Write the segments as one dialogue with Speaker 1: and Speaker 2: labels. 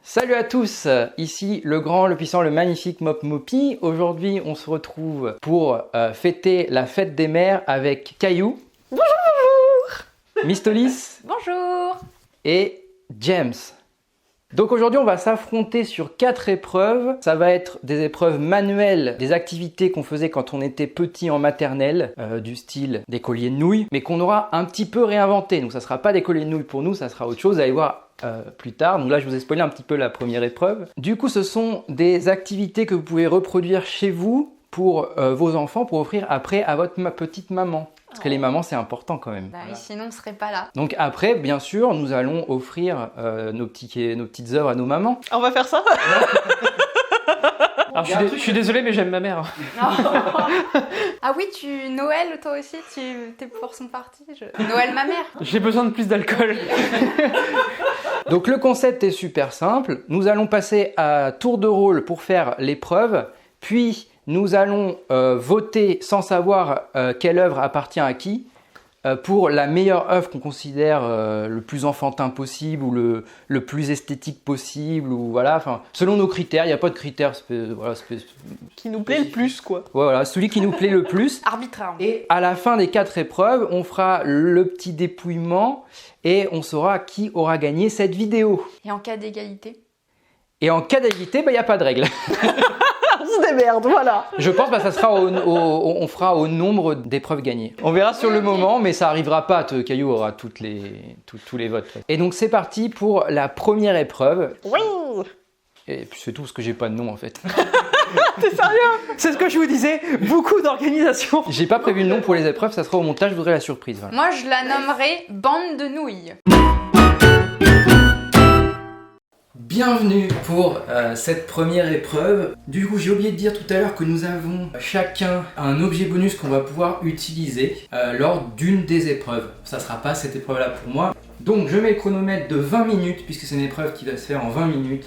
Speaker 1: Salut à tous, ici le grand, le puissant, le magnifique Mop Mopi. Aujourd'hui, on se retrouve pour fêter la fête des mères avec Caillou.
Speaker 2: Bonjour.
Speaker 1: Mistolis.
Speaker 2: Bonjour.
Speaker 1: Et James. Donc aujourd'hui, on va s'affronter sur 4 épreuves. Ça va être des épreuves manuelles, des activités qu'on faisait quand on était petit en maternelle, du style des colliers de nouilles, mais qu'on aura un petit peu réinventé. Donc ça sera pas des colliers de nouilles pour nous, ça sera autre chose. Vous allez voir plus tard. Donc là, je vous ai spoilé un petit peu la première épreuve. Du coup, ce sont des activités que vous pouvez reproduire chez vous pour vos enfants, pour offrir après à votre petite maman. Parce que les mamans, c'est important quand même.
Speaker 2: Bah oui, sinon on serait pas là.
Speaker 1: Donc après, bien sûr, nous allons offrir nos petites œuvres à nos mamans.
Speaker 3: On va faire ça.
Speaker 4: Alors je suis désolé, mais j'aime ma mère.
Speaker 2: Ah oui, Noël, toi aussi, t'es pour son parti. Noël, ma mère.
Speaker 4: J'ai besoin de plus d'alcool.
Speaker 1: Donc le concept est super simple. Nous allons passer à tour de rôle pour faire l'épreuve. Puis nous allons voter sans savoir quelle œuvre appartient à qui. Pour la meilleure œuvre qu'on considère le plus enfantin possible ou le plus esthétique possible, ou voilà, enfin, selon nos critères, il n'y a pas de critères
Speaker 3: Qui nous plaît le plus, quoi.
Speaker 1: Voilà, celui qui nous plaît le plus.
Speaker 2: Arbitraire.
Speaker 1: Et à la fin des 4 épreuves, on fera le petit dépouillement et on saura qui aura gagné cette vidéo.
Speaker 2: Et en cas d'égalité?
Speaker 1: Et en cas d'égalité, il n'y a pas de règle.
Speaker 3: On se démerde, voilà.
Speaker 1: Je pense que ça sera on fera au nombre d'épreuves gagnées. On verra sur le moment, mais ça arrivera pas. Caillou aura tous les votes. Et donc c'est parti pour la première épreuve.
Speaker 3: Oui.
Speaker 1: Et puis c'est tout, parce que j'ai pas de nom en fait.
Speaker 3: T'es sérieux?
Speaker 4: C'est ce que je vous disais, beaucoup d'organisation.
Speaker 1: J'ai pas prévu de nom pour les épreuves, ça sera au montage, je voudrais la surprise. Voilà.
Speaker 2: Moi, je la nommerai bande de nouilles.
Speaker 1: Bienvenue pour cette première épreuve. Du coup, j'ai oublié de dire tout à l'heure que nous avons chacun un objet bonus qu'on va pouvoir utiliser lors d'une des épreuves. Ça sera pas cette épreuve-là pour moi. Donc, je mets le chronomètre de 20 minutes, puisque c'est une épreuve qui va se faire en 20 minutes.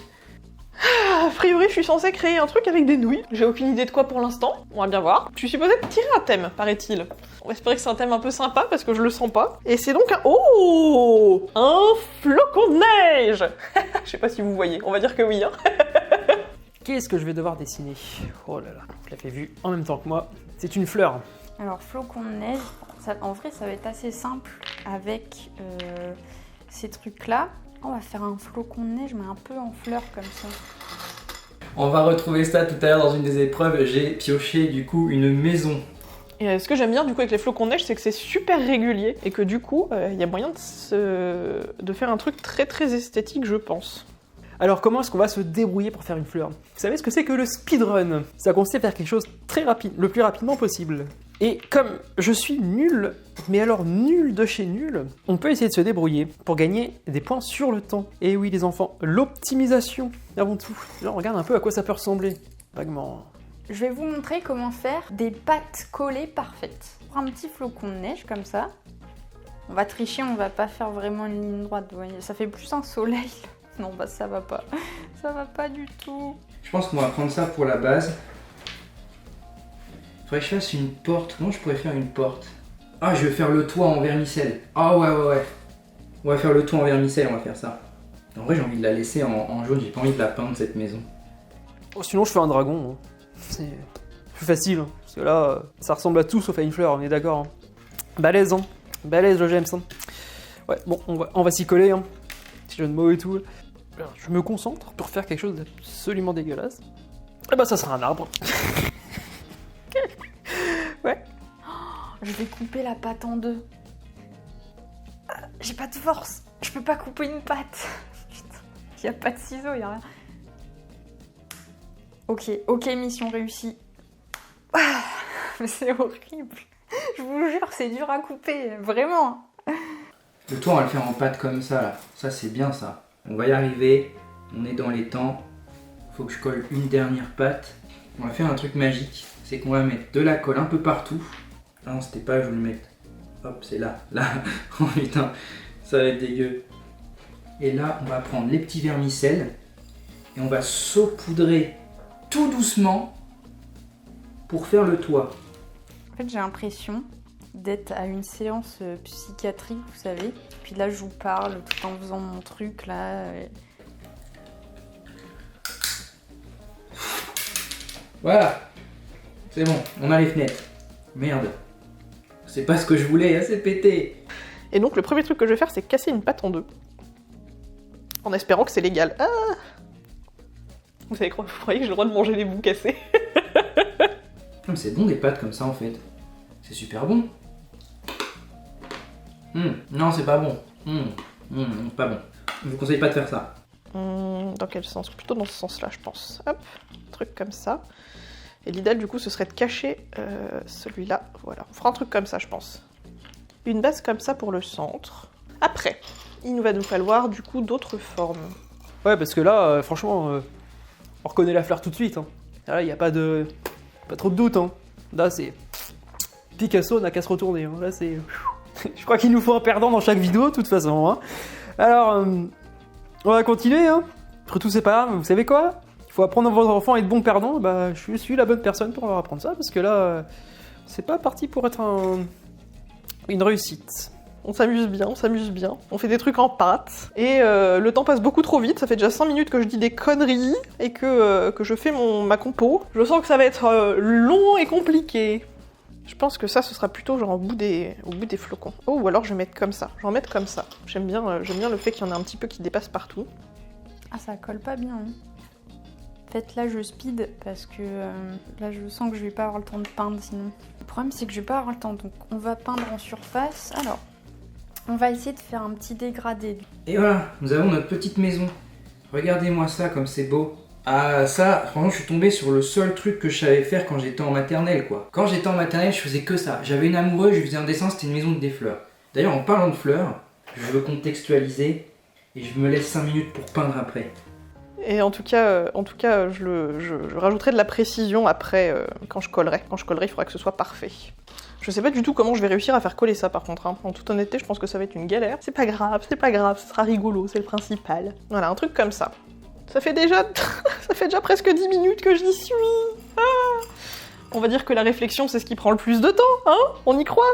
Speaker 3: A priori, je suis censée créer un truc avec des nouilles. J'ai aucune idée de quoi pour l'instant. On va bien voir. Je suis supposée tirer un thème, paraît-il. On va espérer que c'est un thème un peu sympa parce que je le sens pas. Et c'est donc un... Oh, un flocon de neige. Je sais pas si vous voyez. On va dire que oui. Hein.
Speaker 4: Qu'est-ce que je vais devoir dessiner? Oh là là, je l'avais vu en même temps que moi. C'est une fleur.
Speaker 2: Alors, flocon de neige, en vrai, ça va être assez simple avec ces trucs-là. On va faire un flocon de neige, mais un peu en fleurs comme ça.
Speaker 1: On va retrouver ça tout à l'heure dans une des épreuves. J'ai pioché du coup une maison.
Speaker 3: Et ce que j'aime bien du coup avec les flocons de neige, c'est que c'est super régulier et que du coup, il y a moyen de faire un truc très très esthétique, je pense.
Speaker 4: Alors comment est-ce qu'on va se débrouiller pour faire une fleur? Vous savez ce que c'est que le speedrun? Ça consiste à faire quelque chose très rapide, le plus rapidement possible. Et comme je suis nul, mais alors nul de chez nul, on peut essayer de se débrouiller pour gagner des points sur le temps. Et oui les enfants, l'optimisation avant tout. Là on regarde un peu à quoi ça peut ressembler, vaguement.
Speaker 2: Je vais vous montrer comment faire des pâtes collées parfaites. Pour un petit flocon de neige comme ça. On va tricher, on va pas faire vraiment une ligne droite, vous voyez. Ça fait plus un soleil. Non, bah ça va pas. Ça va pas du tout.
Speaker 1: Je pense qu'on va prendre ça pour la base. Faudrait que je fasse une porte. Comment je pourrais faire une porte? Ah, je vais faire le toit en vermicelle. Ah ouais. On va faire le toit en vermicelle, on va faire ça. En vrai, j'ai envie de la laisser en jaune, j'ai pas envie de la peindre cette maison.
Speaker 4: Oh, sinon je fais un dragon. Hein. C'est plus facile, hein. Parce que là, ça ressemble à tout sauf à une fleur, on est d'accord. Hein. Balèze, hein. Balèze le James. Hein. Ouais, bon, on va s'y coller. Hein. Petit jeu de mots et tout. Alors, je me concentre pour faire quelque chose d'absolument dégueulasse. Et bah ça sera un arbre. Ouais.
Speaker 2: Je vais couper la pâte en deux. J'ai pas de force. Je peux pas couper une pâte. Putain, y a pas de ciseaux, y a rien. Ok, mission réussie. Ah, mais c'est horrible. Je vous jure, c'est dur à couper, vraiment.
Speaker 1: Le toit, on va le faire en pâte comme ça, là. Ça, c'est bien, ça. On va y arriver. On est dans les temps. Faut que je colle une dernière pâte. On va faire un truc magique. C'est qu'on va mettre de la colle un peu partout. Ah non, c'était pas, je vais le mettre. Hop, c'est là. Là. Oh putain, ça va être dégueu. Et là, on va prendre les petits vermicelles. Et on va saupoudrer tout doucement pour faire le toit.
Speaker 2: En fait, j'ai l'impression d'être à une séance psychiatrique, vous savez. Puis là, je vous parle tout en faisant mon truc, là.
Speaker 1: Voilà. C'est bon, on a les fenêtres. Merde. C'est pas ce que je voulais, hein, c'est pété.
Speaker 3: Et donc le premier truc que je vais faire, c'est casser une pâte en deux. En espérant que c'est légal. Ah, vous savez quoi, vous croyez que j'ai le droit de manger les bouts cassés?
Speaker 1: Non, mais c'est bon des pâtes comme ça en fait. C'est super bon. Non, c'est pas bon. Pas bon. Je vous conseille pas de faire ça.
Speaker 3: Dans quel sens? Plutôt dans ce sens-là, je pense. Hop, truc comme ça. Et l'idéal, du coup, ce serait de cacher celui-là. Voilà, on fera un truc comme ça, je pense. Une base comme ça pour le centre. Après, il va nous falloir, du coup, d'autres formes.
Speaker 4: Ouais, parce que là, franchement, on reconnaît la fleur tout de suite. Hein. Là, il n'y a pas trop de doute. Hein. Là, c'est Picasso n'a qu'à se retourner. Hein. Là, c'est... Je crois qu'il nous faut un perdant dans chaque vidéo, de toute façon. Hein. Alors, on va continuer. Hein. Après tout, c'est pas grave. Vous savez quoi? Il faut apprendre à votre enfant à être bon perdant. Bah, je suis la bonne personne pour leur apprendre ça, parce que là, c'est pas parti pour être une réussite.
Speaker 3: On s'amuse bien, on s'amuse bien. On fait des trucs en pâte. Et le temps passe beaucoup trop vite. Ça fait déjà 5 minutes que je dis des conneries et que je fais ma compo. Je sens que ça va être long et compliqué. Je pense que ça, ce sera plutôt genre au bout des flocons. Oh, ou alors je vais mettre comme ça. Je vais en mettre comme ça. J'aime bien le fait qu'il y en ait un petit peu qui dépasse partout.
Speaker 2: Ah, ça colle pas bien. Hein. En fait, là, je speed parce que là, je sens que je vais pas avoir le temps de peindre sinon. Le problème, c'est que je vais pas avoir le temps. Donc, on va peindre en surface. Alors, on va essayer de faire un petit dégradé.
Speaker 1: Et voilà, nous avons notre petite maison. Regardez-moi ça, comme c'est beau. Ah, ça, franchement, je suis tombé sur le seul truc que je savais faire quand j'étais en maternelle, quoi. Quand j'étais en maternelle, je faisais que ça. J'avais une amoureuse, je lui faisais un dessin, c'était une maison de des fleurs. D'ailleurs, en parlant de fleurs, je veux contextualiser et je me laisse 5 minutes pour peindre après.
Speaker 3: Et en tout cas, je rajouterai de la précision après quand je collerai. Quand je collerai, il faudra que ce soit parfait. Je sais pas du tout comment je vais réussir à faire coller ça par contre. Hein. En toute honnêteté, je pense que ça va être une galère. C'est pas grave, ce sera rigolo, c'est le principal. Voilà, un truc comme ça. Ça fait déjà presque 10 minutes que j'y suis. Ah, on va dire que la réflexion, c'est ce qui prend le plus de temps, hein? On y croit?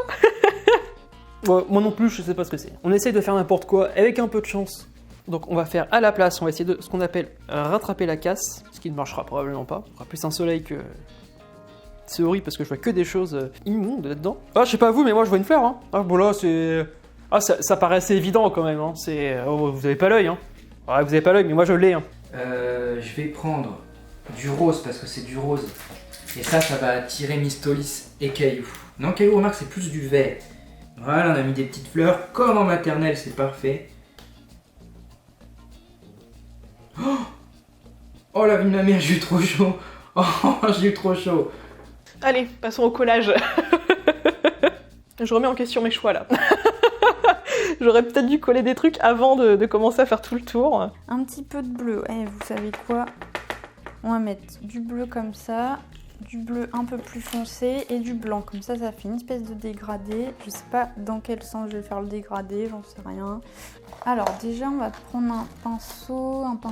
Speaker 4: Ouais, moi non plus, je sais pas ce que c'est. On essaye de faire n'importe quoi avec un peu de chance. Donc on va faire à la place, on va essayer de ce qu'on appelle rattraper la casse, ce qui ne marchera probablement pas. Il y aura plus un soleil que... C'est horrible parce que je vois que des choses immondes là-dedans. Ah, je sais pas vous, mais moi je vois une fleur. Hein. Ah, bon là, c'est... Ah, ça paraît assez évident quand même. Hein. C'est... Oh, vous avez pas l'œil. Hein. Ouais, vous avez pas l'œil, mais moi je l'ai. Hein.
Speaker 1: Je vais prendre du rose parce que c'est du rose. Et ça va attirer Mistolis et Caillou. Non, Caillou, remarque, c'est plus du vert. Voilà, on a mis des petites fleurs. Comme en maternelle, c'est parfait. Oh la vie de ma mère, j'ai eu trop chaud. Oh, j'ai eu trop chaud.
Speaker 3: Allez, passons au collage. Je remets en question mes choix là. J'aurais peut-être dû coller des trucs avant de commencer à faire tout le tour.
Speaker 2: Un petit peu de bleu. Eh, vous savez quoi? On va mettre du bleu comme ça, du bleu un peu plus foncé et du blanc. Comme ça, ça fait une espèce de dégradé. Je sais pas dans quel sens je vais faire le dégradé, j'en sais rien. Alors déjà, on va prendre un pinceau un peu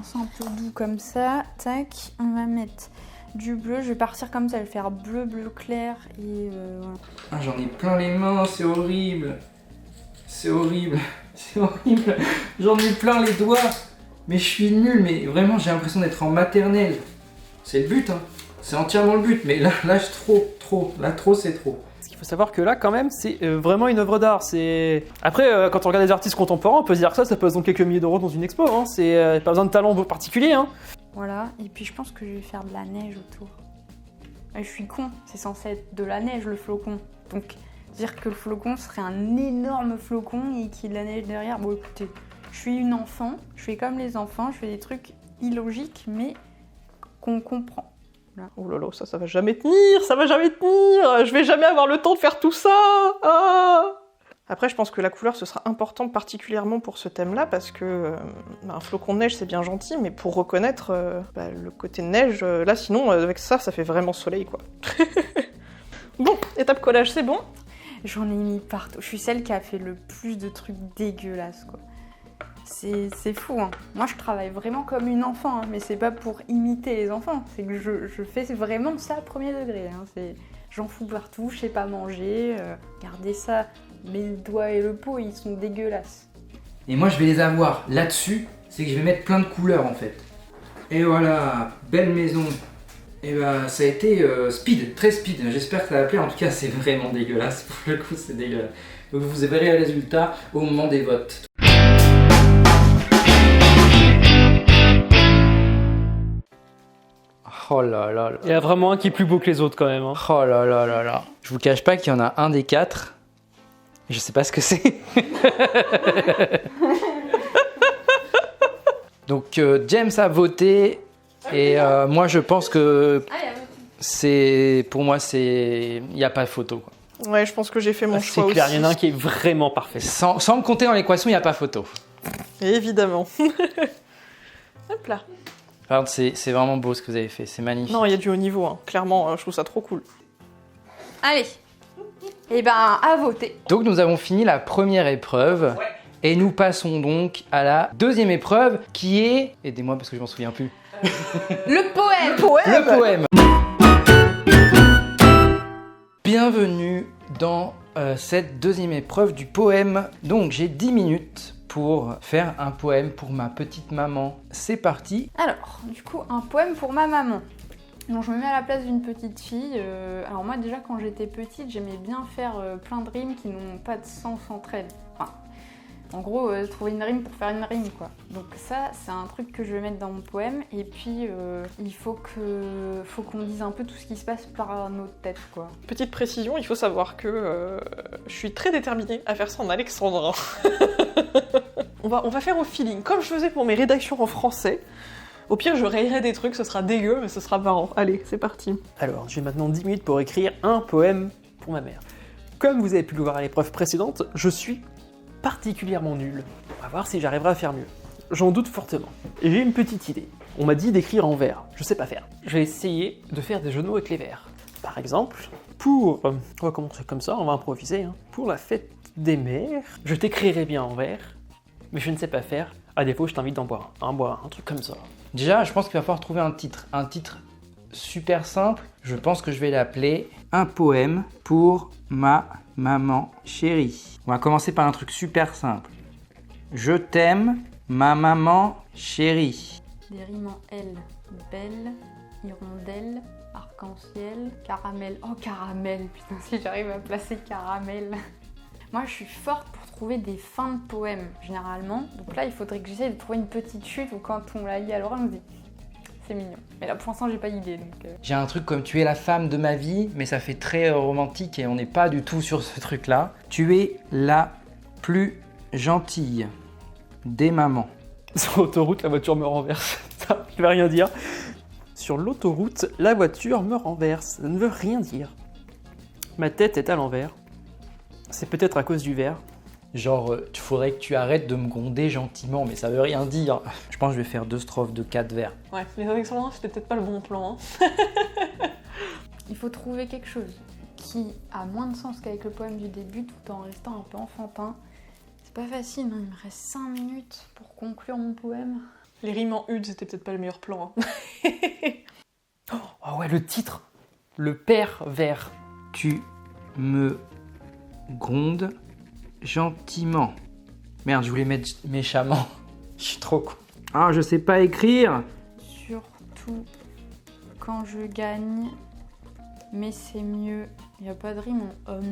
Speaker 2: doux comme ça. Tac, on va mettre du bleu. Je vais partir comme ça, je vais faire bleu, bleu clair et voilà.
Speaker 1: Ah, j'en ai plein les mains, c'est horrible. C'est horrible, c'est horrible. J'en ai plein les doigts. Mais je suis nul, mais vraiment j'ai l'impression d'être en maternelle. C'est le but, hein. C'est entièrement le but, mais là trop. Là, trop, c'est trop.
Speaker 4: Ce qu'il faut savoir que là, quand même, c'est vraiment une œuvre d'art. C'est... Après, quand on regarde des artistes contemporains, on peut se dire que ça pèse donc quelques milliers d'euros dans une expo. Hein. C'est pas besoin de talent particulier. Hein.
Speaker 2: Voilà, et puis je pense que je vais faire de la neige autour. Je suis con, c'est censé être de la neige le flocon. Donc, dire que le flocon serait un énorme flocon et qu'il y ait de la neige derrière. Bon, écoutez, je suis une enfant, je fais comme les enfants, je fais des trucs illogiques, mais qu'on comprend. Voilà.
Speaker 3: Oh là là, ça va jamais tenir, je vais jamais avoir le temps de faire tout ça. Ah. Après, je pense que la couleur, ce sera important particulièrement pour ce thème-là, parce que un flocon de neige, c'est bien gentil, mais pour reconnaître le côté neige, là, sinon, avec ça fait vraiment soleil, quoi. Bon, étape collage, c'est bon.
Speaker 2: J'en ai mis partout. Je suis celle qui a fait le plus de trucs dégueulasses, quoi. C'est fou, hein. Moi, je travaille vraiment comme une enfant, hein, mais c'est pas pour imiter les enfants. C'est que je fais vraiment ça à premier degré. Hein. J'en fous partout, je sais pas manger. Regardez ça, mes doigts et le pot, ils sont dégueulasses.
Speaker 1: Et moi, je vais les avoir. Là-dessus, c'est que je vais mettre plein de couleurs, en fait. Et voilà, belle maison. Et ben ça a été speed, très speed. J'espère que ça va plaire. En tout cas, c'est vraiment dégueulasse. Pour le coup, c'est dégueulasse. Donc vous verrez le résultat au moment des votes. Oh là là là.
Speaker 4: Il y a vraiment un qui est plus beau que les autres quand même. Hein.
Speaker 1: Oh là là là là. Je vous cache pas qu'il y en a un des 4. Je sais pas ce que c'est. Donc James a voté et moi je pense que pour moi il n'y a pas de photo. Quoi.
Speaker 3: Ouais, je pense que j'ai fait mon choix
Speaker 4: C'est clair,
Speaker 3: aussi.
Speaker 4: il y en a un qui est vraiment parfait.
Speaker 1: Sans me compter dans l'équation, il n'y a pas photo.
Speaker 3: Évidemment. Hop là.
Speaker 1: Par contre, c'est vraiment beau ce que vous avez fait, c'est magnifique.
Speaker 3: Non, il y a du haut niveau, hein. Clairement, je trouve ça trop cool.
Speaker 2: Allez. Et ben, à voter.
Speaker 1: Donc nous avons fini la première épreuve.
Speaker 3: Ouais.
Speaker 1: Et nous passons donc à la deuxième épreuve qui est... Aidez-moi parce que je m'en souviens plus.
Speaker 2: Le poème.
Speaker 1: Le poème. Bienvenue dans cette deuxième épreuve du poème. Donc j'ai 10 minutes pour faire un poème pour ma petite maman. C'est parti.
Speaker 2: Alors, du coup, un poème pour ma maman. Donc je me mets à la place d'une petite fille. Alors moi déjà quand j'étais petite, j'aimais bien faire plein de rimes qui n'ont pas de sens entre elles. Enfin, en gros, trouver une rime pour faire une rime quoi. Donc ça, c'est un truc que je vais mettre dans mon poème. Et puis, il faut qu'on dise un peu tout ce qui se passe par notre tête quoi.
Speaker 3: Petite précision, il faut savoir que je suis très déterminée à faire ça en alexandrin. on va faire au feeling, comme je faisais pour mes rédactions en français. Au pire, je rayerai des trucs, ce sera dégueu, mais ce sera marrant. Allez, c'est parti.
Speaker 4: Alors, j'ai maintenant 10 minutes pour écrire un poème pour ma mère. Comme vous avez pu le voir à l'épreuve précédente, je suis particulièrement nul. On va voir si j'arriverai à faire mieux. J'en doute fortement. Et j'ai une petite idée. On m'a dit d'écrire en vers. Je sais pas faire. Je vais essayer de faire des jeux de mots avec les vers. Par exemple, on va commencer comme ça, on va improviser. Hein. Pour la fête des mères, je t'écrirai bien en vers, mais je ne sais pas faire. À défaut, je t'invite d'en boire un truc comme ça.
Speaker 1: Déjà, je pense qu'il va falloir trouver un titre. Un titre super simple. Je pense que je vais l'appeler « Un poème pour ma maman chérie ». On va commencer par un truc super simple. Je t'aime, ma maman chérie.
Speaker 2: Des rimes en L. Belle, hirondelle, arc-en-ciel, caramel. Oh caramel, putain si j'arrive à placer caramel. Moi je suis forte pour trouver des fins de poèmes généralement. Donc là il faudrait que j'essaie de trouver une petite chute où quand on la lit à l'oral on se dit c'est mignon. Mais là pour l'instant j'ai pas d'idée donc...
Speaker 1: J'ai un truc comme tu es la femme de ma vie, mais ça fait très romantique et on n'est pas du tout sur ce truc là. Tu es la plus gentille des mamans.
Speaker 4: Sur l'autoroute, la voiture me renverse. Ça ne veut rien dire. Sur l'autoroute, la voiture me renverse. Ça ne veut rien dire. Ma tête est à l'envers. C'est peut-être à cause du verre.
Speaker 1: Genre, il faudrait que tu arrêtes de me gronder gentiment, mais ça veut rien dire. Je pense que je vais faire 2 strophes de 4 vers.
Speaker 3: Ouais, les alexandrins, c'était peut-être pas le bon plan. Hein.
Speaker 2: Il faut trouver quelque chose qui a moins de sens qu'avec le poème du début tout en restant un peu enfantin. C'est pas facile, hein. Il me reste 5 minutes pour conclure mon poème.
Speaker 3: Les rimes en UD, c'était peut-être pas le meilleur plan. Hein.
Speaker 4: Oh ouais, le titre. Le père vert.
Speaker 1: Tu me grondes gentiment. Merde, je voulais mettre méchamment. Je suis trop con. Ah, je sais pas écrire.
Speaker 2: Surtout quand je gagne, mais c'est mieux. Il n'y a pas de rime en on,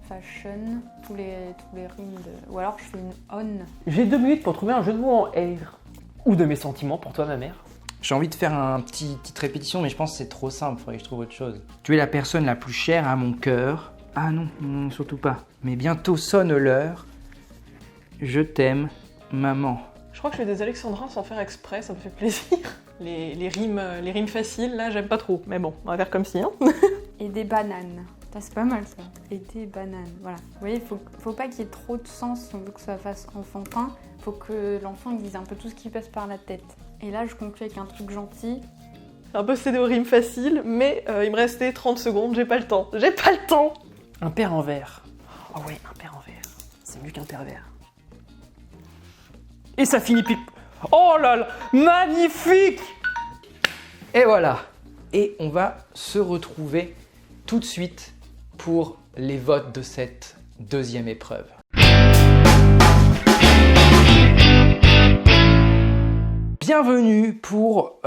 Speaker 2: fashion, tous les rimes de... Ou alors je fais une on.
Speaker 4: J'ai 2 minutes pour trouver un jeu de mots en R. Ou de mes sentiments pour toi, ma mère.
Speaker 1: J'ai envie de faire une petite répétition, mais je pense que c'est trop simple. Faudrait que je trouve autre chose. Tu es la personne la plus chère à mon cœur. Ah non, non, surtout pas. Mais bientôt sonne l'heure. Je t'aime, maman.
Speaker 3: Je crois que je fais des alexandrins sans faire exprès, ça me fait plaisir. Les rimes faciles, là, j'aime pas trop. Mais bon, on va faire comme si, hein.
Speaker 2: Et des bananes. Ça, c'est pas mal ça. Et des bananes, voilà. Vous voyez, faut pas qu'il y ait trop de sens si on veut que ça fasse enfantin. Faut que l'enfant il dise un peu tout ce qui passe par la tête. Et là, je conclue avec un truc gentil.
Speaker 3: J'ai un peu cédé aux rimes faciles, mais il me restait 30 secondes, j'ai pas le temps. J'ai pas le temps.
Speaker 4: Un père en verre. Oh ouais, un père en verre. C'est mieux qu'un pervers. Et ça finit pile... Oh là là, magnifique!
Speaker 1: Et voilà. Et on va se retrouver tout de suite pour les votes de cette deuxième épreuve. Bienvenue pour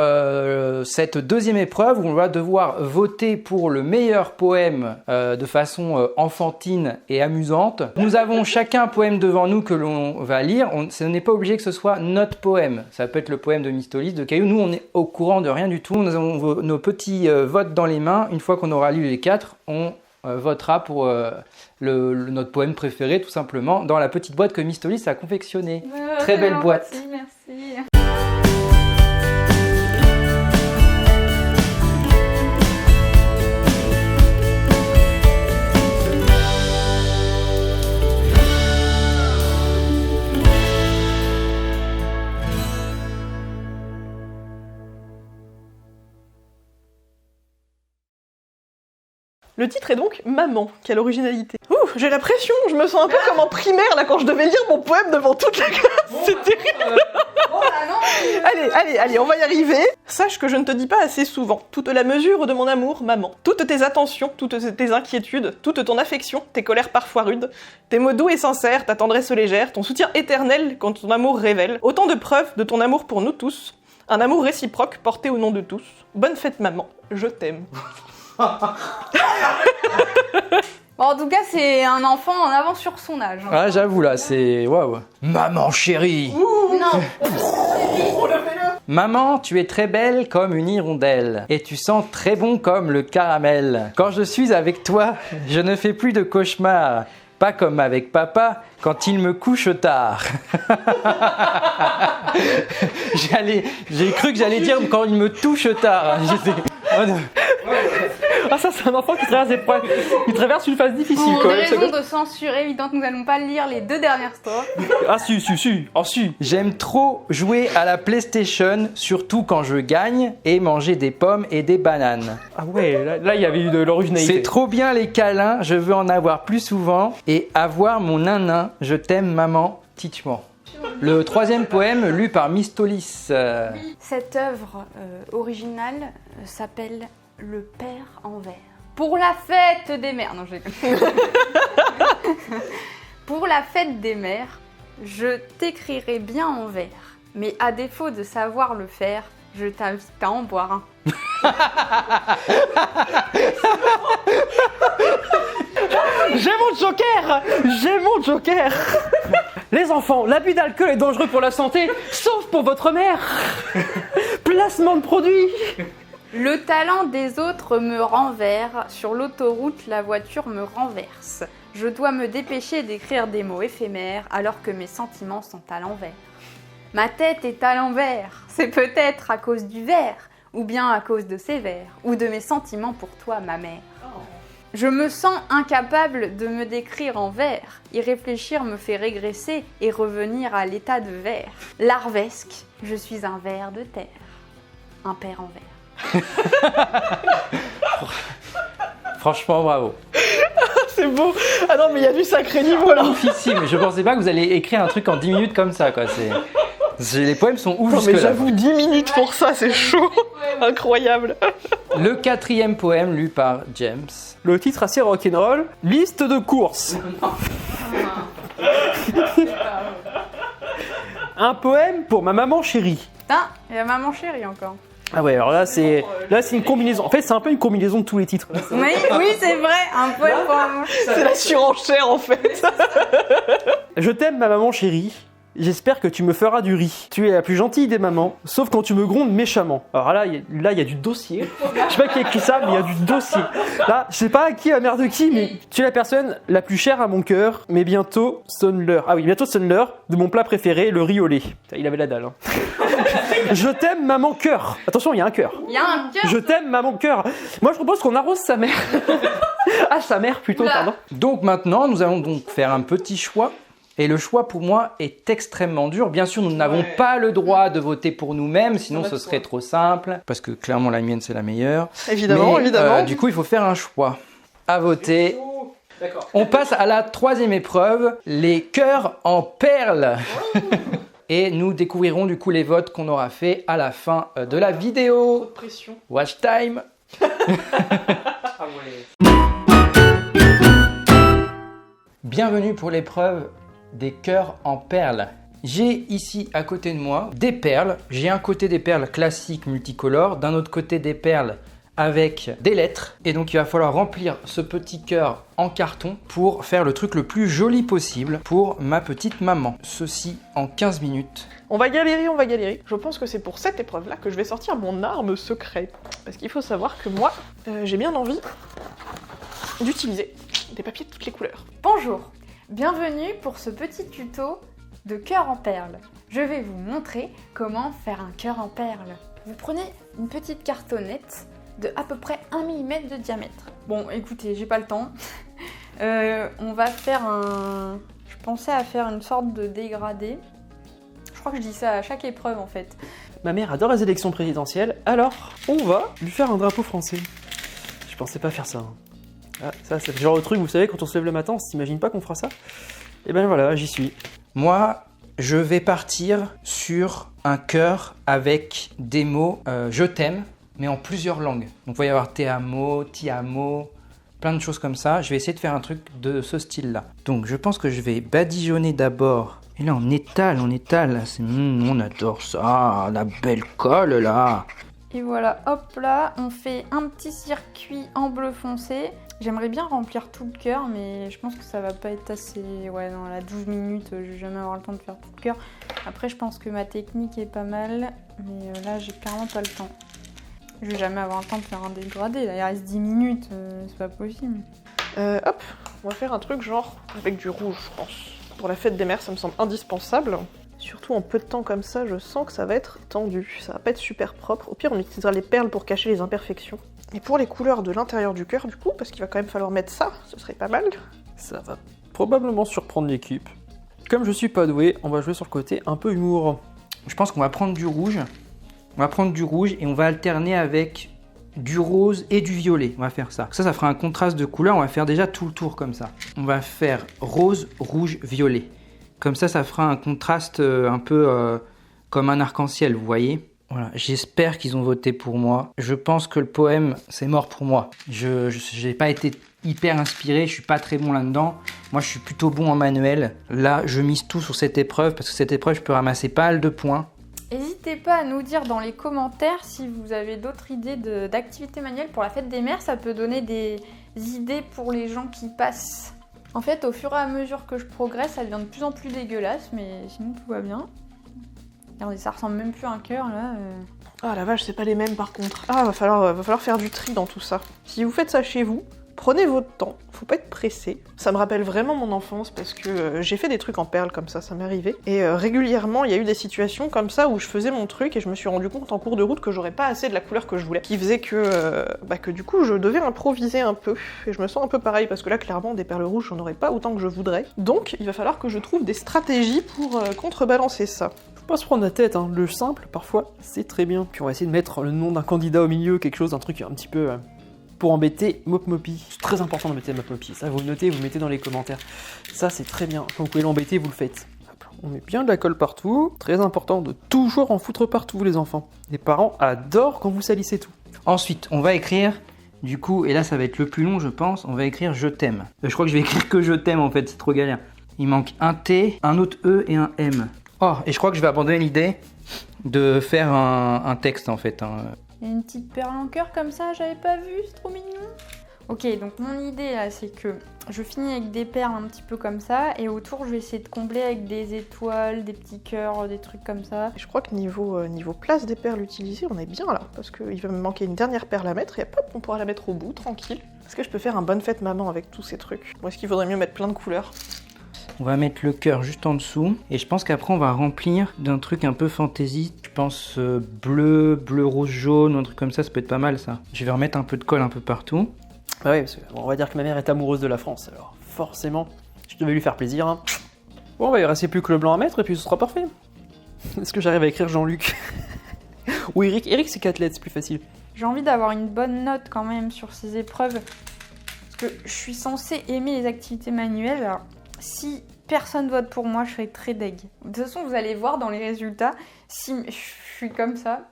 Speaker 1: cette deuxième épreuve où on va devoir voter pour le meilleur poème de façon enfantine et amusante. Nous avons chacun un poème devant nous que l'on va lire. Ce n'est pas obligé que ce soit notre poème. Ça peut être le poème de Mistolis, de Caillou. Nous, on est au courant de rien du tout. Nous avons nos petits votes dans les mains. Une fois qu'on aura lu les 4, on votera pour notre poème préféré, tout simplement, dans la petite boîte que Mistolis a confectionnée. Très belle boîte.
Speaker 2: Merci.
Speaker 3: Le titre est donc Maman. Quelle originalité. Ouh, j'ai la pression, je me sens un peu comme en primaire là quand je devais lire mon poème devant toute la classe. C'est terrible. Allez, on va y arriver. Sache que je ne te dis pas assez souvent toute la mesure de mon amour, maman. Toutes tes attentions, toutes tes inquiétudes, toute ton affection, tes colères parfois rudes, tes mots doux et sincères, ta tendresse légère, ton soutien éternel quand ton amour révèle. Autant de preuves de ton amour pour nous tous. Un amour réciproque porté au nom de tous. Bonne fête maman, je t'aime.
Speaker 2: Bon, en tout cas, c'est un enfant en avance sur son âge.
Speaker 1: Ah, j'avoue, là, c'est... Waouh. Maman chérie.
Speaker 2: Non.
Speaker 1: Maman, tu es très belle comme une hirondelle, et tu sens très bon comme le caramel. Quand je suis avec toi, je ne fais plus de cauchemars. Pas comme avec papa, quand il me couche tard. J'ai cru que j'allais dire quand il me touche tard.
Speaker 4: Ah, ça, c'est un enfant qui traverse une phase difficile,
Speaker 2: Pour
Speaker 4: quoi.
Speaker 2: des raisons de censure évidentes, nous n'allons pas lire les 2 dernières strophes.
Speaker 4: Ah, si.
Speaker 1: J'aime trop jouer à la PlayStation, surtout quand je gagne, et manger des pommes et des bananes.
Speaker 4: Ah ouais, là, il y avait eu de l'originalité.
Speaker 1: C'est trop bien les câlins, je veux en avoir plus souvent, et avoir mon nanin, je t'aime maman, teach-moi. Le 3e poème, lu par Mistolis.
Speaker 2: Cette œuvre originale s'appelle Le Père en vers. Pour la fête des mères. Non, j'ai. Pour la fête des mères, je t'écrirai bien en vers. Mais à défaut de savoir le faire, je t'invite à en boire un.
Speaker 4: J'ai mon joker. Les enfants, l'abus d'alcool est dangereux pour la santé, sauf pour votre mère. Placement de produit.
Speaker 2: Le talent des autres me renverse, sur l'autoroute la voiture me renverse. Je dois me dépêcher d'écrire des mots éphémères alors que mes sentiments sont à l'envers. Ma tête est à l'envers, c'est peut-être à cause du verre, ou bien à cause de ces vers, ou de mes sentiments pour toi, ma mère. Je me sens incapable de me décrire en vers, y réfléchir me fait régresser et revenir à l'état de verre. Larvesque, je suis un ver de terre, un père en verre.
Speaker 1: Franchement, bravo.
Speaker 3: C'est beau. Ah non, mais il y a du sacré niveau là.
Speaker 1: Oufissime, je pensais pas que vous alliez écrire un truc en 10 minutes comme ça, quoi. Les poèmes sont ouf
Speaker 3: Non, mais
Speaker 1: jusque-là.
Speaker 3: j'avoue, 10 minutes pour ça, c'est chaud. Incroyable.
Speaker 1: Le 4e poème, lu par James.
Speaker 4: Le titre assez rock'n'roll, liste de courses. Un poème pour ma maman chérie.
Speaker 2: Putain, il y a maman chérie encore.
Speaker 4: Ah ouais, alors là c'est une combinaison. En fait, c'est un peu une combinaison de tous les titres.
Speaker 2: Oui, c'est vrai, un poème pour maman chérie.
Speaker 3: C'est la surenchère en fait.
Speaker 4: Je t'aime ma maman chérie. J'espère que tu me feras du riz. Tu es la plus gentille des mamans, sauf quand tu me grondes méchamment. Alors là, il y a du dossier. Je sais pas qui a écrit ça, mais il y a du dossier. Là, je sais pas à qui, à mère de qui, mais tu es la personne la plus chère à mon cœur, mais bientôt sonne l'heure. Ah oui, bientôt sonne l'heure de mon plat préféré, le riz au lait. Il avait la dalle, hein. Je t'aime maman cœur. Attention, il y a un cœur.
Speaker 2: Il y a un cœur.
Speaker 4: Je t'aime maman cœur. Moi, je propose qu'on arrose sa mère. Ah, sa mère plutôt,
Speaker 2: Oula.
Speaker 4: pardon.
Speaker 1: Donc maintenant, nous allons donc faire un petit choix. Et le choix pour moi est extrêmement dur. Bien sûr, nous n'avons pas le droit de voter pour nous-mêmes, sinon ce serait trop simple. Parce que clairement, la mienne, c'est la meilleure.
Speaker 3: Évidemment,
Speaker 1: Mais,
Speaker 3: évidemment.
Speaker 1: Du coup, il faut faire un choix. À voter. On passe à la 3e épreuve, les cœurs en perles. Et nous découvrirons du coup les votes qu'on aura fait à la fin de la vidéo.
Speaker 3: Pression.
Speaker 1: Watch time.
Speaker 4: Ah ouais.
Speaker 1: Bienvenue pour l'épreuve des cœurs en perles. J'ai ici à côté de moi des perles. J'ai un côté des perles classiques multicolores, d'un autre côté des perles avec des lettres. Et donc il va falloir remplir ce petit cœur en carton pour faire le truc le plus joli possible pour ma petite maman. Ceci en 15 minutes.
Speaker 3: On va galérer, on va galérer. Je pense que c'est pour cette épreuve-là que je vais sortir mon arme secrète. Parce qu'il faut savoir que moi, j'ai bien envie d'utiliser des papiers de toutes les couleurs.
Speaker 2: Bonjour, bienvenue pour ce petit tuto de cœur en perles. Je vais vous montrer comment faire un cœur en perles. Vous prenez une petite cartonnette de à peu près 1 mm de diamètre. Bon, écoutez, j'ai pas le temps. On va faire un... Je pensais à faire une sorte de dégradé. Je crois que je dis ça à chaque épreuve en fait.
Speaker 4: Ma mère adore les élections présidentielles, alors on va lui faire un drapeau français. Je pensais pas faire ça. Ah, ça, c'est le genre de truc, vous savez, quand on se lève le matin, on s'imagine pas qu'on fera ça. Et ben voilà, j'y suis.
Speaker 1: Moi, je vais partir sur un cœur avec des mots je t'aime, mais en plusieurs langues. Donc il va y avoir te amo, ti amo, plein de choses comme ça. Je vais essayer de faire un truc de ce style-là. Donc je pense que je vais badigeonner d'abord. Et là on étale. On adore ça, la belle colle là.
Speaker 2: Et voilà, hop là, on fait un petit circuit en bleu foncé. J'aimerais bien remplir tout le cœur, mais je pense que ça va pas être assez... Ouais, non, là, 12 minutes, je vais jamais avoir le temps de faire tout le cœur. Après, je pense que ma technique est pas mal, mais là, j'ai clairement pas le temps. Je vais jamais avoir le temps de faire un dégradé, là, il reste 10 minutes, c'est pas possible.
Speaker 3: Hop, on va faire un truc genre avec du rouge, je pense. Pour la fête des mères, ça me semble indispensable. Surtout en peu de temps comme ça, je sens que ça va être tendu. Ça va pas être super propre. Au pire, on utilisera les perles pour cacher les imperfections. Et pour les couleurs de l'intérieur du cœur, du coup, parce qu'il va quand même falloir mettre ça, ce serait pas mal.
Speaker 4: Ça va probablement surprendre l'équipe. Comme je suis pas doué, on va jouer sur le côté un peu humour.
Speaker 1: Je pense qu'on va prendre du rouge. On va prendre du rouge et on va alterner avec du rose et du violet. On va faire ça. Ça fera un contraste de couleurs. On va faire déjà tout le tour comme ça. On va faire rose, rouge, violet. Comme ça fera un contraste un peu comme un arc-en-ciel, vous voyez. Voilà, j'espère qu'ils ont voté pour moi. Je pense que le poème, c'est mort pour moi. Je n'ai pas été hyper inspiré, je suis pas très bon là-dedans. Moi, je suis plutôt bon en manuel. Là, je mise tout sur cette épreuve, parce que cette épreuve, je peux ramasser pas mal de points.
Speaker 2: N'hésitez pas à nous dire dans les commentaires si vous avez d'autres idées d'activités manuelles pour la fête des mères. Ça peut donner des idées pour les gens qui passent. En fait, au fur et à mesure que je progresse, ça devient de plus en plus dégueulasse, mais sinon tout va bien. Regardez, ça ressemble même plus à un cœur là.
Speaker 3: Ah la vache, c'est pas les mêmes par contre. Ah, va falloir faire du tri dans tout ça. Si vous faites ça chez vous, prenez votre temps, faut pas être pressé. Ça me rappelle vraiment mon enfance parce que j'ai fait des trucs en perles comme ça m'est arrivé. Et régulièrement, il y a eu des situations comme ça où je faisais mon truc et je me suis rendu compte en cours de route que j'aurais pas assez de la couleur que je voulais. Qui faisait que du coup, je devais improviser un peu. Et je me sens un peu pareil parce que là, clairement, des perles rouges, j'en aurais pas autant que je voudrais. Donc, il va falloir que je trouve des stratégies pour contrebalancer ça.
Speaker 4: Faut pas se prendre la tête, hein. Le simple, parfois, c'est très bien. Puis on va essayer de mettre le nom d'un candidat au milieu, quelque chose, un truc un petit peu... pour embêter Mopmopi. C'est très important d'embêter Mopmopi. Ça, vous le notez, vous le mettez dans les commentaires. Ça, c'est très bien. Quand vous pouvez l'embêter, vous le faites. Hop, on met bien de la colle partout. Très important de toujours en foutre partout, les enfants. Les parents adorent quand vous salissez tout.
Speaker 1: Ensuite, on va écrire, du coup, et là, ça va être le plus long, je pense, on va écrire je t'aime. Je crois que je vais écrire que je t'aime, en fait, c'est trop galère. Il manque un T, un autre E et un M. Oh, et je crois que je vais abandonner l'idée de faire un texte, en fait.
Speaker 2: Il y a une petite perle en cœur comme ça, j'avais pas vu, c'est trop mignon. Ok, donc mon idée là, c'est que je finis avec des perles un petit peu comme ça, et autour je vais essayer de combler avec des étoiles, des petits cœurs, des trucs comme ça.
Speaker 3: Et je crois que niveau place des perles utilisées, on est bien là, parce qu'il va me manquer une dernière perle à mettre, et hop, on pourra la mettre au bout, tranquille. Est-ce que je peux faire un bonne fête maman avec tous ces trucs? Ou est-ce qu'il faudrait mieux mettre plein de couleurs?
Speaker 1: On va mettre le cœur juste en dessous. Et je pense qu'après, on va remplir d'un truc un peu fantasy. Je pense bleu, rose, jaune, un truc comme ça peut être pas mal, ça. Je vais remettre un peu de colle un peu partout.
Speaker 4: Bah ouais, parce que on va dire que ma mère est amoureuse de la France, alors forcément, je devais lui faire plaisir. Hein. Bon, bah il reste plus que le blanc à mettre et puis ce sera parfait. Est-ce que j'arrive à écrire Jean-Luc? Ou Eric? Eric, c'est 4 lettres, c'est plus facile.
Speaker 2: J'ai envie d'avoir une bonne note quand même sur ces épreuves. Parce que je suis censée aimer les activités manuelles. Alors, si personne vote pour moi, je serai très deg. De toute façon, vous allez voir dans les résultats, si je suis comme ça,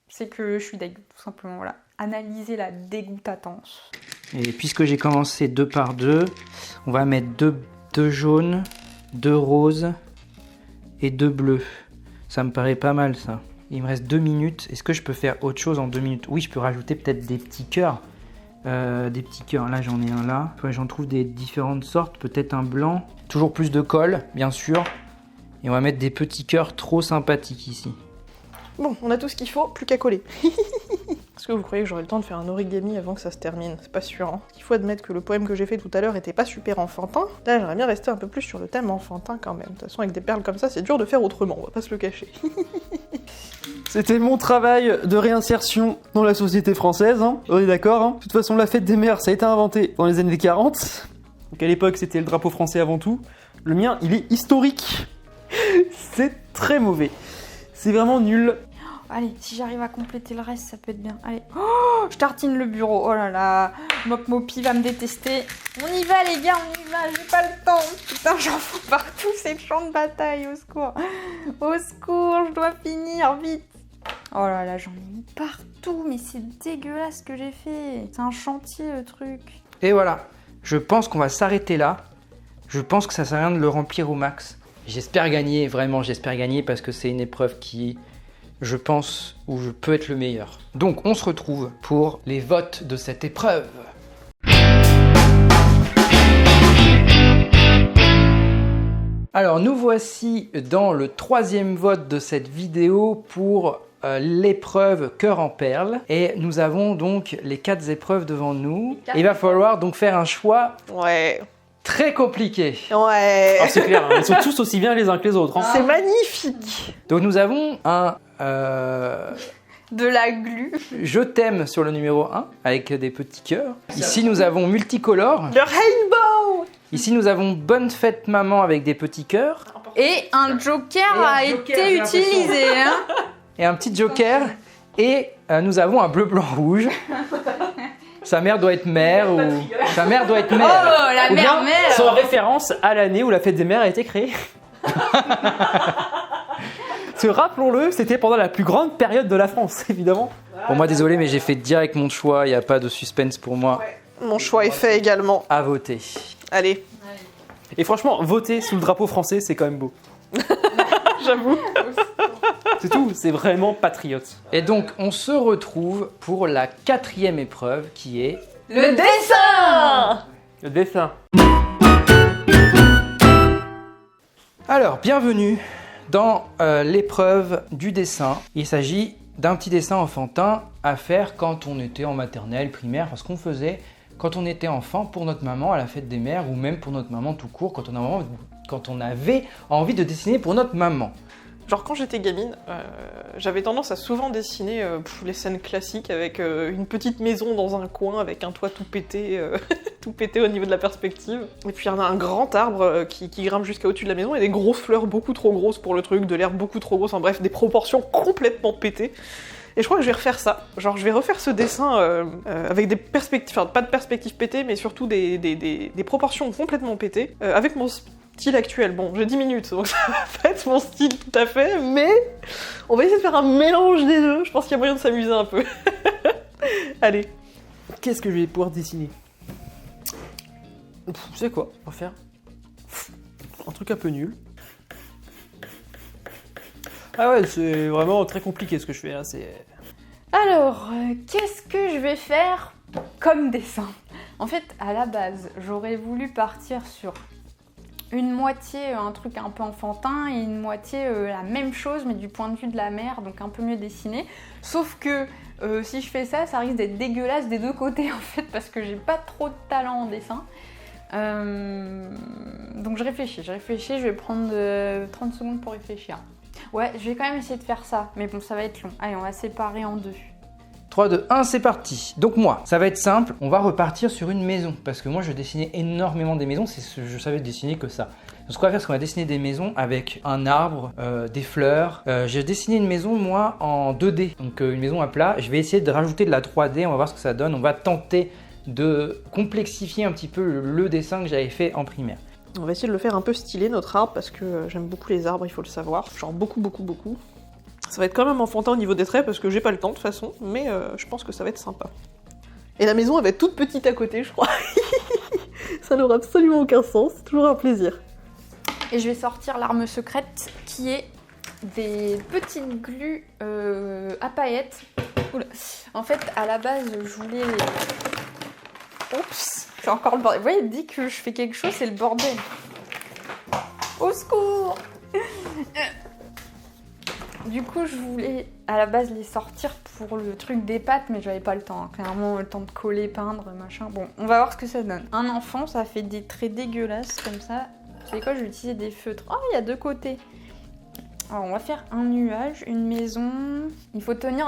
Speaker 2: c'est que je suis deg, tout simplement. Voilà. Analyser la dégoûtatance.
Speaker 1: Et puisque j'ai commencé 2 par 2, on va mettre 2 jaunes, 2 roses et 2 bleus. Ça me paraît pas mal ça. Il me reste 2 minutes. Est-ce que je peux faire autre chose en 2 minutes? Oui, je peux rajouter peut-être des petits cœurs. Des petits cœurs, là j'en ai un là. Ouais, j'en trouve des différentes sortes, peut-être un blanc. Toujours plus de colle, bien sûr. Et on va mettre des petits cœurs trop sympathiques ici.
Speaker 3: Bon, on a tout ce qu'il faut, plus qu'à coller. Est-ce que vous croyez que j'aurai le temps de faire un origami avant que ça se termine? C'est pas sûr, hein. Il faut admettre que le poème que j'ai fait tout à l'heure était pas super enfantin. Là, j'aimerais bien rester un peu plus sur le thème enfantin quand même. De toute façon, avec des perles comme ça, c'est dur de faire autrement, on va pas se le cacher.
Speaker 4: C'était mon travail de réinsertion dans la société française, hein. On est d'accord, hein. De toute façon, la fête des mères, ça a été inventé dans les années 40. Donc à l'époque, c'était le drapeau français avant tout. Le mien, il est historique. C'est très mauvais. C'est vraiment nul.
Speaker 2: Allez, si j'arrive à compléter le reste, ça peut être bien. Allez. Oh, je tartine le bureau. Oh là là. Mop Mopi va me détester. On y va, les gars, on y va. J'ai pas le temps. Putain, j'en fous partout. C'est le champ de bataille. Au secours. Au secours, je dois finir vite. Oh là là, j'en ai mis partout. Mais c'est dégueulasse ce que j'ai fait. C'est un chantier, le truc.
Speaker 1: Et voilà. Je pense qu'on va s'arrêter là. Je pense que ça sert à rien de le remplir au max. J'espère gagner, vraiment, j'espère gagner parce que c'est une épreuve qui, je pense, où je peux être le meilleur. Donc, on se retrouve pour les votes de cette épreuve. Alors, nous voici dans le 3e vote de cette vidéo pour l'épreuve cœur en perles. Et nous avons donc les 4 épreuves devant nous. Il va falloir donc faire un choix
Speaker 3: Ouais.
Speaker 1: très compliqué.
Speaker 3: Ouais.
Speaker 4: Alors c'est clair, hein, ils sont tous aussi bien les uns que les autres, hein.
Speaker 3: C'est magnifique.
Speaker 1: Donc nous avons un
Speaker 2: De la glu.
Speaker 1: je t'aime sur le numéro 1 avec des petits cœurs. Ici nous avons multicolore.
Speaker 3: Le rainbow.
Speaker 1: Ici nous avons bonne fête maman avec des petits cœurs.
Speaker 2: Et un joker
Speaker 1: Et un
Speaker 2: a
Speaker 1: joker,
Speaker 2: été
Speaker 1: j'ai l'impression.
Speaker 2: utilisé. Hein.
Speaker 1: Et un petit joker. Et nous avons un bleu blanc rouge. Sa mère doit être mère ou... Sa mère doit être
Speaker 2: Oh,
Speaker 1: mère.
Speaker 2: la
Speaker 4: Ou bien,
Speaker 2: mère-mère.
Speaker 4: c'est en référence à l'année où la fête des mères a été créée. Parce que rappelons-le, c'était pendant la plus grande période de la France, évidemment.
Speaker 1: Bon moi désolé mais j'ai fait direct mon choix. Il n'y a pas de suspense pour moi.
Speaker 3: Mon choix est fait également.
Speaker 1: À voter.
Speaker 3: Allez,
Speaker 4: Et franchement, voter sous le drapeau français, c'est quand même beau.
Speaker 3: j'avoue.
Speaker 4: C'est tout, c'est vraiment patriote.
Speaker 1: Et donc on se retrouve pour la 4e épreuve qui est...
Speaker 2: Le dessin.
Speaker 4: Le dessin.
Speaker 1: Alors, bienvenue dans l'épreuve du dessin. Il s'agit d'un petit dessin enfantin à faire quand on était en maternelle, primaire, parce qu'on faisait quand on était enfant pour notre maman à la fête des mères ou même pour notre maman tout court quand on avait envie de dessiner pour notre maman.
Speaker 3: Genre quand j'étais gamine, j'avais tendance à souvent dessiner les scènes classiques avec une petite maison dans un coin avec un toit tout pété, tout pété au niveau de la perspective. Et puis il y en a un grand arbre qui grimpe jusqu'à au-dessus de la maison et des grosses fleurs beaucoup trop grosses pour le truc, de l'herbe beaucoup trop grosse, en bref, des proportions complètement pétées. Et je crois que je vais refaire ça. Genre je vais refaire ce dessin avec des perspectives, enfin pas de perspectives pétées, mais surtout des proportions complètement pétées, avec mon style actuel. Bon, j'ai 10 minutes, donc ça va pas être mon style tout à fait, mais on va essayer de faire un mélange des deux. Je pense qu'il y a moyen de s'amuser un peu. Allez.
Speaker 4: Qu'est-ce que je vais pouvoir dessiner? Tu sais quoi? On va faire un truc un peu nul. Ah ouais, c'est vraiment très compliqué ce que je fais là.
Speaker 2: Alors, qu'est-ce que je vais faire comme dessin? En fait, à la base, j'aurais voulu partir sur une moitié un truc un peu enfantin et une moitié la même chose mais du point de vue de la mère, donc un peu mieux dessiné. Sauf que si je fais ça, ça risque d'être dégueulasse des deux côtés en fait parce que j'ai pas trop de talent en dessin. Donc je réfléchis, je vais prendre 30 secondes pour réfléchir. Ouais, je vais quand même essayer de faire ça, mais bon, ça va être long. Allez, on va séparer en deux.
Speaker 1: 3, 2, 1, c'est parti. Donc moi, ça va être simple, on va repartir sur une maison. Parce que moi, je dessinais énormément des maisons, je savais dessiner que ça. Donc ce qu'on va faire, c'est qu'on va dessiner des maisons avec un arbre, des fleurs. J'ai dessiné une maison, moi, en 2D. Donc une maison à plat. Je vais essayer de rajouter de la 3D, on va voir ce que ça donne. On va tenter de complexifier un petit peu le dessin que j'avais fait en primaire.
Speaker 3: On va essayer de le faire un peu stylé, notre arbre, parce que j'aime beaucoup les arbres, il faut le savoir. Genre beaucoup. Ça va être quand même enfantin au niveau des traits, parce que j'ai pas le temps de toute façon, mais je pense que ça va être sympa. Et la maison, elle va être toute petite à côté, je crois. Ça n'aura absolument aucun sens, c'est toujours un plaisir.
Speaker 2: Et je vais sortir l'arme secrète qui est des petites glues à paillettes. Oula. En fait, à la base, je voulais... Oups, c'est encore le bordel. Vous voyez, dès que je fais quelque chose, c'est le bordel. Au secours! Du coup, je voulais à la base les sortir pour le truc des pâtes, mais j'avais pas le temps. Hein. Clairement, le temps de coller, peindre, machin. Bon, on va voir ce que ça donne. Un enfant, ça fait des traits dégueulasses comme ça. Vous savez quoi, je vais utiliser des feutres. Oh, il y a deux côtés. Alors, on va faire un nuage, une maison. Il faut tenir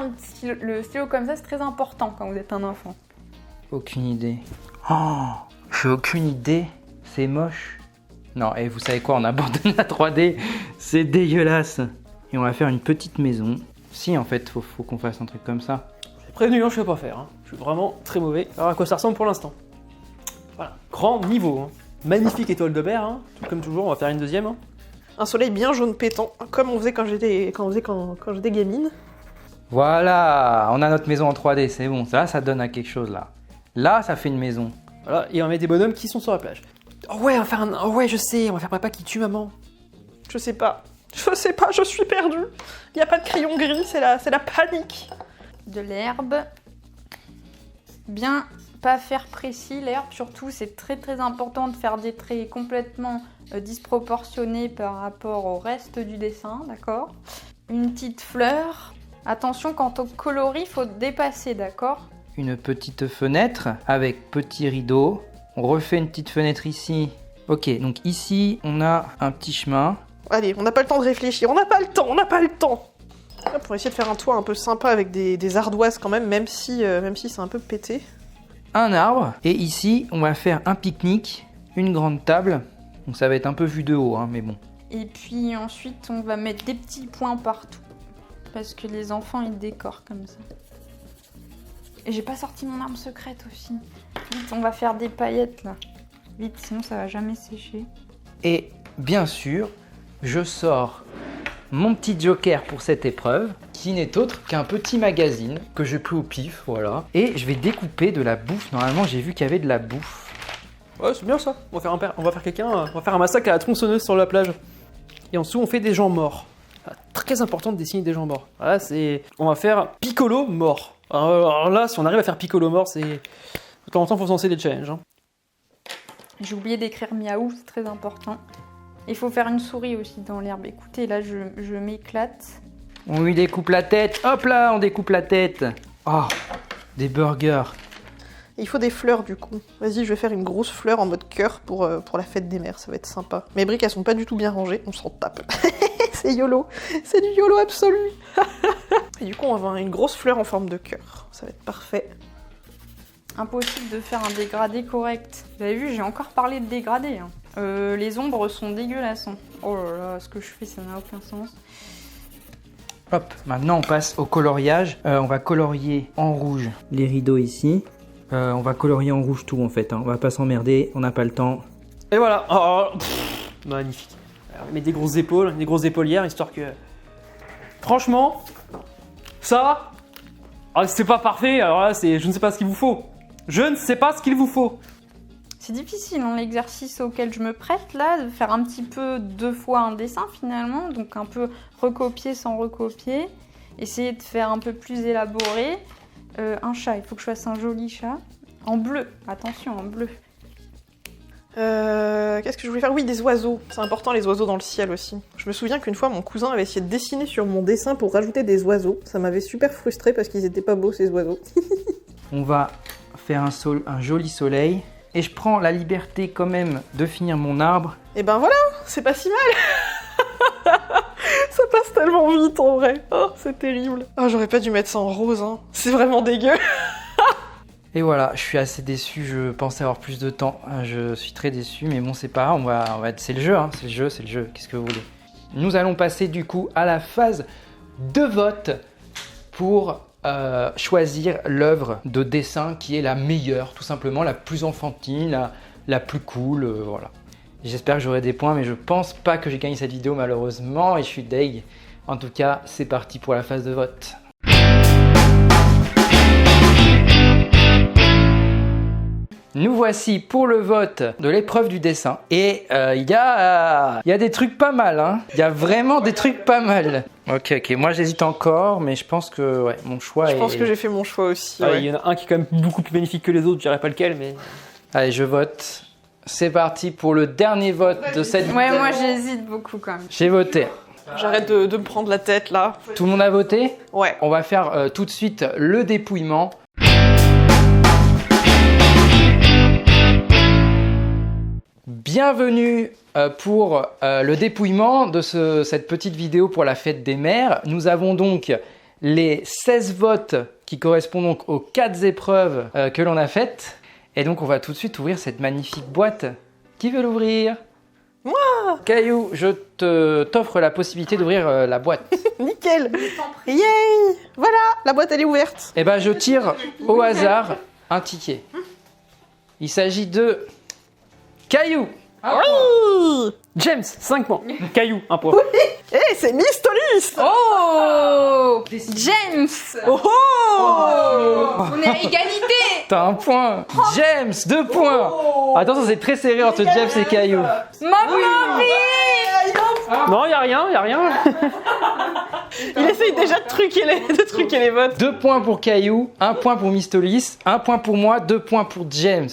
Speaker 2: le stylo comme ça, c'est très important quand vous êtes un enfant.
Speaker 1: Aucune idée. Oh, j'ai aucune idée. C'est moche. Non, et vous savez quoi, on abandonne la 3D. C'est dégueulasse. Et on va faire une petite maison. Si, en fait, faut qu'on fasse un truc comme ça.
Speaker 4: J'ai prévenu, hein, je sais pas faire. Hein. Je suis vraiment très mauvais. Alors à quoi ça ressemble pour l'instant? Voilà, grand niveau. Hein. Magnifique étoile de mer, hein. Tout comme toujours, on va faire une deuxième. Hein.
Speaker 3: Un soleil bien jaune pétant, comme on faisait quand j'étais gamine.
Speaker 1: Voilà, on a notre maison en 3D, c'est bon. Ça donne à quelque chose, là. Là, ça fait une maison.
Speaker 4: Voilà, et on met des bonhommes qui sont sur la plage. Oh ouais, on va faire un... Oh ouais, je sais, on va faire papa qui tue maman.
Speaker 3: Je sais pas, je suis perdue. Il n'y a pas de crayon gris, c'est la panique.
Speaker 2: De l'herbe. Bien pas faire précis l'herbe, surtout c'est très très important de faire des traits complètement disproportionnés par rapport au reste du dessin, d'accord? Une petite fleur. Attention, quand on colorie, il faut dépasser, d'accord?
Speaker 1: Une petite fenêtre avec petit rideau. On refait une petite fenêtre ici. Ok, donc ici, on a un petit chemin.
Speaker 3: Allez, on n'a pas le temps de réfléchir, on n'a pas le temps. Hop, on va essayer de faire un toit un peu sympa avec des ardoises quand même si c'est un peu pété.
Speaker 1: Un arbre. Et ici, on va faire un pique-nique, une grande table. Donc ça va être un peu vu de haut, hein, mais bon.
Speaker 2: Et puis ensuite, on va mettre des petits points partout. Parce que les enfants, ils décorent comme ça. Et j'ai pas sorti mon arme secrète aussi. Vite, on va faire des paillettes là. Vite, sinon ça va jamais sécher.
Speaker 1: Et bien sûr, je sors mon petit joker pour cette épreuve, qui n'est autre qu'un petit magazine que j'ai pris au pif, voilà. Et je vais découper de la bouffe. Normalement, j'ai vu qu'il y avait de la bouffe.
Speaker 4: Ouais, c'est bien ça. On va faire un massacre à la tronçonneuse sur la plage. Et en dessous, on fait des gens morts. Très important de dessiner des gens morts. Voilà, on va faire Piccolo mort. Alors là, si on arrive à faire Piccolo mort, c'est... De temps en temps, il faut se lancer des challenges. Hein.
Speaker 2: J'ai oublié d'écrire miaou, c'est très important. Il faut faire une souris aussi dans l'herbe. Écoutez, là, je m'éclate.
Speaker 1: On lui découpe la tête. Hop là, on découpe la tête. Oh, des burgers.
Speaker 3: Il faut des fleurs du coup. Vas-y, je vais faire une grosse fleur en mode cœur pour la fête des mères, ça va être sympa. Mes briques, elles sont pas du tout bien rangées, on s'en tape. C'est YOLO, c'est du YOLO absolu. Et du coup, on va avoir une grosse fleur en forme de cœur, ça va être parfait.
Speaker 2: Impossible de faire un dégradé correct. Vous avez vu, j'ai encore parlé de dégradé. Hein. Les ombres sont dégueulasses. Hein. Oh là là, ce que je fais, ça n'a aucun sens.
Speaker 1: Hop, maintenant on passe au coloriage. On va colorier en rouge les rideaux ici. On va colorier en rouge tout en fait. Hein. On va pas s'emmerder, on n'a pas le temps.
Speaker 4: Et voilà. Oh, magnifique. Alors, on met des grosses épaulières, histoire que... Franchement, ça... c'est pas parfait, alors là, je ne sais pas ce qu'il vous faut. Je ne sais pas ce qu'il vous faut.
Speaker 2: C'est difficile, hein, l'exercice auquel je me prête là, de faire un petit peu 2 fois un dessin finalement, donc un peu recopier sans recopier, essayer de faire un peu plus élaboré. Un chat, il faut que je fasse un joli chat. En bleu, attention, en bleu.
Speaker 3: Qu'est-ce que je voulais faire? Oui, des oiseaux. C'est important les oiseaux dans le ciel aussi. Je me souviens qu'une fois, mon cousin avait essayé de dessiner sur mon dessin pour rajouter des oiseaux. Ça m'avait super frustrée parce qu'ils étaient pas beaux ces oiseaux.
Speaker 1: On va faire un joli soleil. Et je prends la liberté quand même de finir mon arbre.
Speaker 3: Et ben voilà, c'est pas si mal. Ça passe tellement vite en vrai. Oh, c'est terrible. Oh, j'aurais pas dû mettre ça en rose, hein. C'est vraiment dégueu.
Speaker 1: Et voilà, je suis assez déçu, je pensais avoir plus de temps. Je suis très déçu, mais bon, c'est pas grave, c'est le jeu, hein. C'est le jeu, qu'est-ce que vous voulez. Nous allons passer du coup à la phase de vote pour choisir l'œuvre de dessin qui est la meilleure, tout simplement, la plus enfantine, la plus cool, voilà. J'espère que j'aurai des points, mais je pense pas que j'ai gagné cette vidéo malheureusement, et je suis deg. En tout cas, c'est parti pour la phase de vote. nous voici pour le vote de l'épreuve du dessin. Et il y a des trucs pas mal, hein. Il y a vraiment des trucs pas mal. Ok, moi j'hésite encore, mais je pense que ouais, mon choix
Speaker 3: Je pense que j'ai fait mon choix aussi.
Speaker 4: Ah,
Speaker 3: ouais.
Speaker 4: il y en a un qui est quand même beaucoup plus magnifique que les autres, je dirais pas lequel, mais...
Speaker 1: Allez, je vote. C'est parti pour le dernier vote de cette vidéo.
Speaker 2: Ouais, moi j'hésite beaucoup quand même.
Speaker 1: J'ai voté.
Speaker 3: J'arrête de me prendre la tête là.
Speaker 1: Tout le monde a voté?
Speaker 3: Ouais.
Speaker 1: On va faire tout de suite le dépouillement. Bienvenue pour le dépouillement de cette petite vidéo pour la fête des mères. Nous avons donc les 16 votes qui correspondent donc aux 4 épreuves que l'on a faites. Et donc on va tout de suite ouvrir cette magnifique boîte. Qui veut l'ouvrir?
Speaker 3: Moi!
Speaker 1: Caillou, je t'offre la possibilité d'ouvrir la boîte.
Speaker 3: Nickel! Yay! Voilà, la boîte elle est ouverte.
Speaker 1: Eh ben je tire au hasard un ticket. Il s'agit de Caillou.
Speaker 3: Oui!
Speaker 4: James, 5 points. Caillou, 1 point.
Speaker 3: Eh, c'est Miss Tolis!
Speaker 2: Oh James.
Speaker 3: Oh oh!
Speaker 2: On est à égalité.
Speaker 1: T'as un point. James, 2 points. Attention, c'est très serré entre James et Caillou.
Speaker 2: Maman,
Speaker 4: Non, y a rien.
Speaker 3: Il essaye déjà de truquer les votes.
Speaker 1: 2 points pour Caillou, 1 point pour Mistolis, 1 point pour moi, 2 points pour James.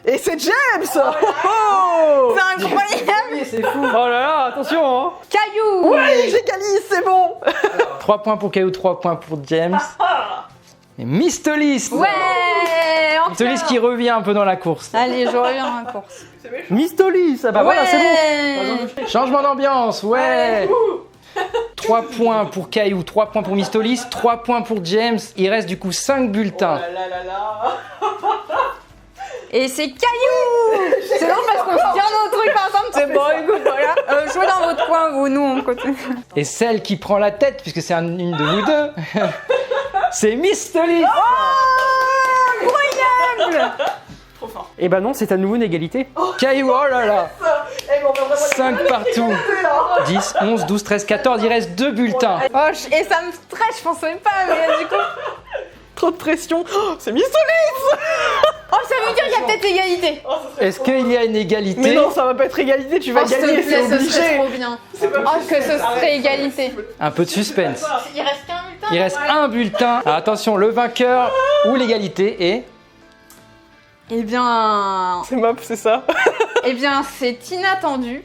Speaker 3: Et c'est James! Oh oh!
Speaker 2: c'est incroyable.
Speaker 1: C'est fou.
Speaker 4: Oh là là, attention, hein.
Speaker 2: Caillou.
Speaker 3: Oui, j'égalise, c'est bon!
Speaker 1: 3 points pour Caillou, 3 points pour James. Et Mistolis.
Speaker 2: Ouais. Encore.
Speaker 1: Mistolis qui revient un peu dans la course.
Speaker 2: Allez, je reviens dans la course.
Speaker 4: Mistolis, ah bah voilà, c'est bon.
Speaker 1: Changement d'ambiance, ouais. 3 points pour Caillou, 3 points pour Mistolis, 3 points pour James. Il reste du coup 5 bulletins.
Speaker 2: Et c'est Caillou. C'est drôle parce qu'on se tient nos trucs ensemble. C'est bon, écoute, voilà. Jouez dans votre coin, vous, nous, on continue.
Speaker 1: Et celle qui prend la tête, puisque c'est une de vous deux, c'est Mistolis.
Speaker 2: Incroyable.
Speaker 4: Et bah non, c'est à nouveau une égalité.
Speaker 1: Caillou, oh là là. 5 partout. 10, 11, 12, 13, 14. Il reste 2 bulletins.
Speaker 2: Oh, et ça me stresse, je pensais pas, mais du coup.
Speaker 3: Trop de pression. Oh, c'est Miss Tolis!
Speaker 2: Oh, ça veut dire qu'il y a peut-être égalité.
Speaker 1: Est-ce qu'il y a une égalité?
Speaker 3: Mais non, ça va pas être égalité, tu vas
Speaker 2: Oh, s'il te
Speaker 3: gagner,
Speaker 2: plaît,
Speaker 3: c'est
Speaker 2: ce serait
Speaker 3: obligé.
Speaker 2: trop bien. Oh, que ce serait égalité.
Speaker 1: Un peu de suspense.
Speaker 2: Il reste qu'un bulletin.
Speaker 1: Il reste un bulletin. Alors, attention, le vainqueur ou l'égalité est...
Speaker 2: Eh bien,
Speaker 3: C'est map, c'est ça.
Speaker 2: c'est inattendu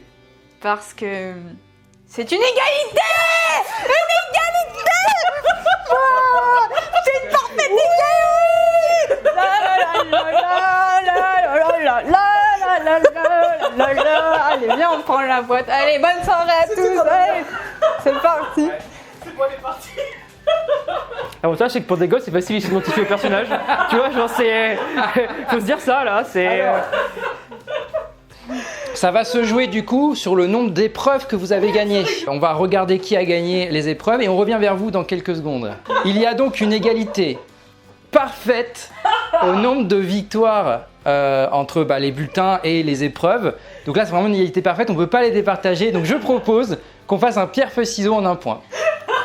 Speaker 2: parce que c'est une égalité. Une égalité. Oh, c'est une parfaite égalité. Allez, viens, on prend la boîte. Allez, bonne soirée à tous. Allez, c'est parti.
Speaker 3: C'est bon, elle est partie.
Speaker 4: L'avantage, c'est que pour des gosses, c'est facile de s'identifier au personnage. Tu vois, genre, c'est. Faut se dire ça, là, c'est.
Speaker 1: Ça va se jouer du coup sur le nombre d'épreuves que vous avez gagnées. On va regarder qui a gagné les épreuves et on revient vers vous dans quelques secondes. Il y a donc une égalité parfaite au nombre de victoires entre les bulletins et les épreuves. Donc là, c'est vraiment une égalité parfaite, on ne peut pas les départager. Donc je propose qu'on fasse un pierre-feuille-ciseaux en un point.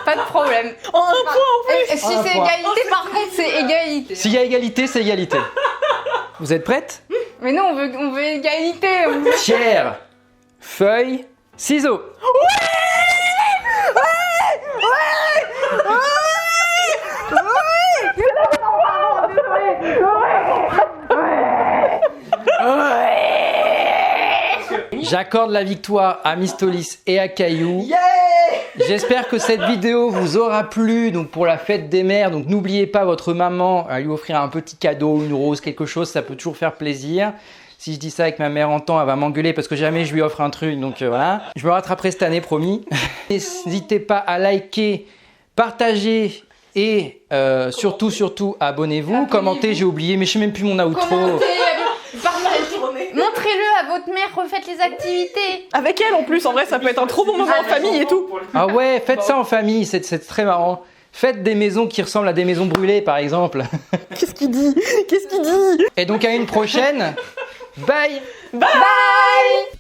Speaker 2: Pas de problème.
Speaker 3: En un point en plus.
Speaker 2: Et si
Speaker 1: Un
Speaker 2: c'est
Speaker 1: point.
Speaker 2: égalité, par contre, c'est égalité.
Speaker 1: S'il y a égalité, c'est égalité. Vous êtes prêtes?
Speaker 2: Mais non, on veut égalité.
Speaker 1: Pierre, feuille, ciseaux. J'accorde la victoire à Mistolis et à Caillou. J'espère que cette vidéo vous aura plu donc pour la fête des mères. Donc n'oubliez pas votre maman à lui offrir un petit cadeau, une rose, quelque chose, ça peut toujours faire plaisir. Si je dis ça avec ma mère entend, elle va m'engueuler parce que jamais je lui offre un truc. Donc voilà. Je me rattraperai cette année, promis. N'hésitez pas à liker, partager et surtout abonnez-vous. Commentez, j'ai oublié, mais je sais même plus mon outro.
Speaker 2: Montrez-le à votre mère, refaites les activités.
Speaker 3: Avec elle en plus, en vrai, ça peut être un trop bon moment en famille et tout.
Speaker 1: Ah ouais, faites ça en famille, c'est très marrant. Faites des maisons qui ressemblent à des maisons brûlées, par exemple.
Speaker 3: Qu'est-ce qu'il dit? Qu'est-ce qu'il dit?
Speaker 1: Et donc à une prochaine. Bye.
Speaker 3: Bye.
Speaker 2: Bye.